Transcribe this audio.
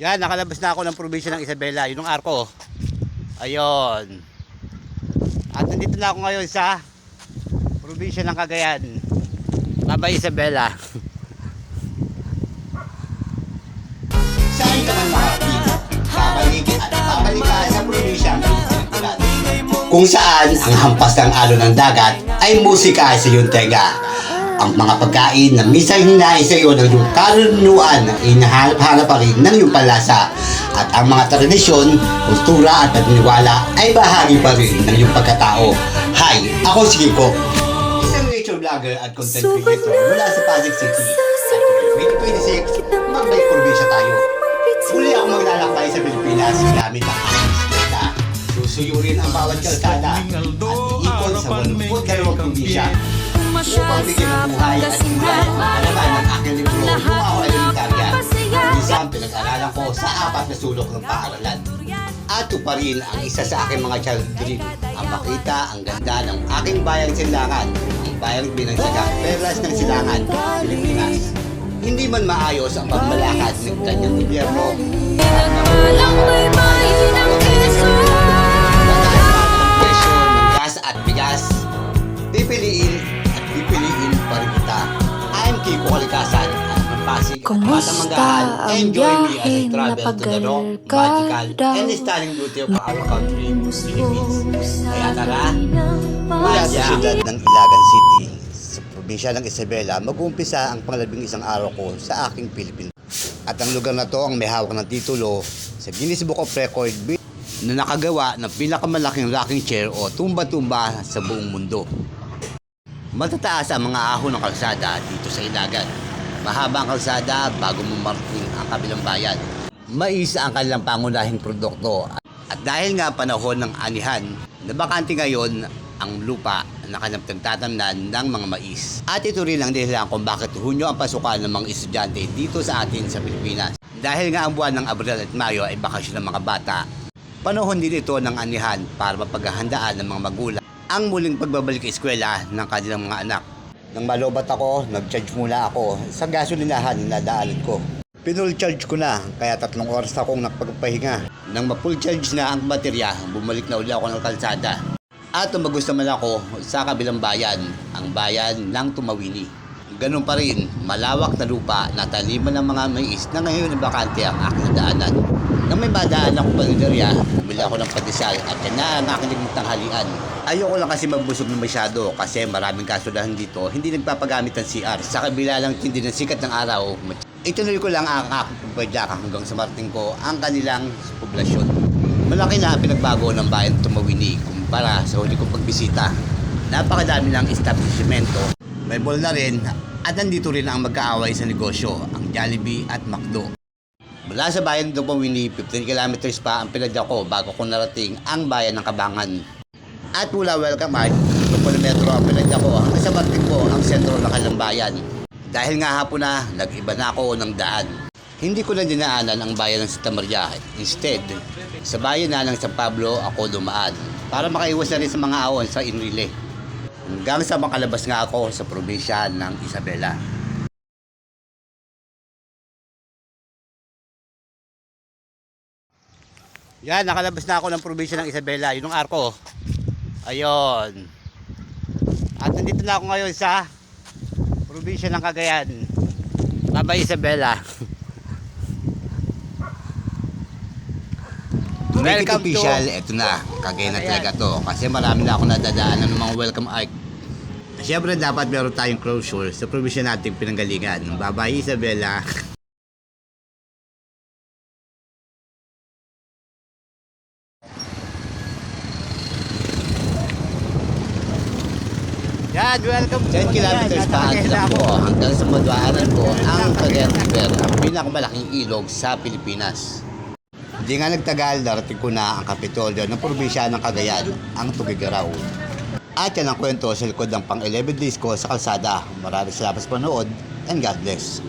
Yan, nakalabas na ako ng probinsya ng Isabela. Yun ang arko. Ayun. At nandito na ako ngayon sa probinsya ng Cagayan. Babay Isabela. Saan ka man makapito, babalikin at babalikan sa probinsya ng Pilipinas. Kung saan ang hampas ng alon ng dagat ay musika sa iyong tenga. Ang mga pagkain na minsan hinain sa iyo ng iyong karunungan ay hinahanap-hanap pa rin ng iyong palasa. At ang mga tradisyon, kultura at paniniwala ay bahagi pa rin ng iyong pagkatao. Hi, ako si Kiko, isang nature vlogger at content creator mula sa Pasig City. At 2026, magbalik probinsya tayo. Muli ako maglalakbay sa Pilipinas gamit ang aking bisikleta. Susuyurin ang bawat kalsada at iikot sa 82 probinsya upang bigyan ng buhay at hingay ang alaman ng aking libro Yung Ako Elementarya. Isang pinag-aralan ko sa 4 na sulok ng paaralan. At ito pa rin ang isa sa aking mga child dream, ang makita ang ganda ng aking bayang Silangan, ang bayang binagsagang Perlas ng Silangan, Pilipinas. Hindi man maayos ang pagmalakad ng kanyang gobyerno. Walang may ng Quezon. Presyo ng gas at bigas, pipiliin pa rin kita. I'm Kiko Kalikasan at ng Pasig at Batang Manggahan. Enjoy me as I travel to the raw, magical, and stunning beauty of our country, Philippines. Kaya tara, mula sa siyudad ng Ilagan City, sa probinsya ng Isabela, mag-uumpisa ang pang-11 araw ko sa aking Philippines. At ang lugar na to ang may hawak ng titulo sa Guinness Book of Record na nakagawa ng pinakamalaking rocking chair o tumba-tumba sa buong mundo. Matataas ang mga ahon ng kalsada dito sa Ilagan. Mahaba ang kalsada bago mo marating ang kabilang bayan. Mais ang kanilang pangunahing produkto. At dahil nga panahon ng anihan, nabakante ngayon ang lupa na kanilang pinagtatamnan ng mga mais. At ito rin ang dahilan kung bakit Hunyo ang pasukan ng mga estudyante dito sa atin sa Pilipinas. Dahil nga ang buwan ng Abril at Mayo ay bakasyon ng mga bata. Panahon din ito ng anihan para mapaghahandaan ng mga magulang ang muling pagbabalik sa eskwela ng kanilang mga anak. Nang malobat ako, nag-charge muna ako sa gasolinahan na nadaanan ko. Pinull charge ko na, kaya 3 oras akong nakapagpahinga. Nang ma-full charge na ang baterya, bumalik na uli ako ng kalsada. At tumagos naman ako sa kabilang bayan, ang bayan ng Tumawini. Ganun pa rin, malawak na lupa na taliman ng mga mais na ngayon ay bakante ang aking daanan. Nang may madaan ako palinderya, bumili ako ng pandesal at yan na ang aking tanghalian. Ayoko lang kasi magbusog ng masyado kasi maraming kasulahan dito, hindi nagpapagamit ng CR. Sa kabila lang tindi ng sikat ng araw, ituloy ko lang ang aking pagpadyaka hanggang sa marating ko ang kanilang poblasyon. Malaki na ang pinagbago ng bayan Tumawini kumpara sa huli kong pagbisita. Napakadami ng establishmento, may mall na rin at nandito rin ang magkaaway sa negosyo, ang Jollibee at McDo. Mula sa bayan ng Tumawini, 15 kilometers pa ang pinadya ko bago ko narating ang bayan ng Cabangan. At mula Welcome Mart, 2 kilometro ang pinadya ko hanggang sa marating ko ang sentro ng kanilang bayan. Dahil nga hapon na, nag-iba na ako ng daan. Hindi ko na dinaanan ang bayan ng Santa Maria. Instead, sa bayan na ng San Pablo ako dumaan para makaiwas na rin sa mga ahon sa Enrile. Hanggang sa makalabas nga ako sa probinsya ng Isabela. Yan, nakalabas na ako ng probinsya ng Isabela. Yun ang arko. Ayun. At nandito na ako ngayon sa probinsya ng Cagayan. Babay Isabela. Make it official, eto na. Cagayan na talaga to. Kasi marami na ako nadadaanan ng mga welcome arc. Siyempre dapat meron tayong closure sa probinsya nating pinanggalingan. Babay Isabela. Yan, welcome. 10 kilometers pa ang tilak ko hanggang sa madaanan ko ang Cagayan River, ang pinakamalaking ilog sa Pilipinas. Hindi nga nagtagal, darating ko na ang kapitolyo ng probinsya ng Cagayan, ang Tugigaraw. At yan ang kwento sa likod ng pang 11 days ko sa kalsada. Maraming salamat sa panood and God bless.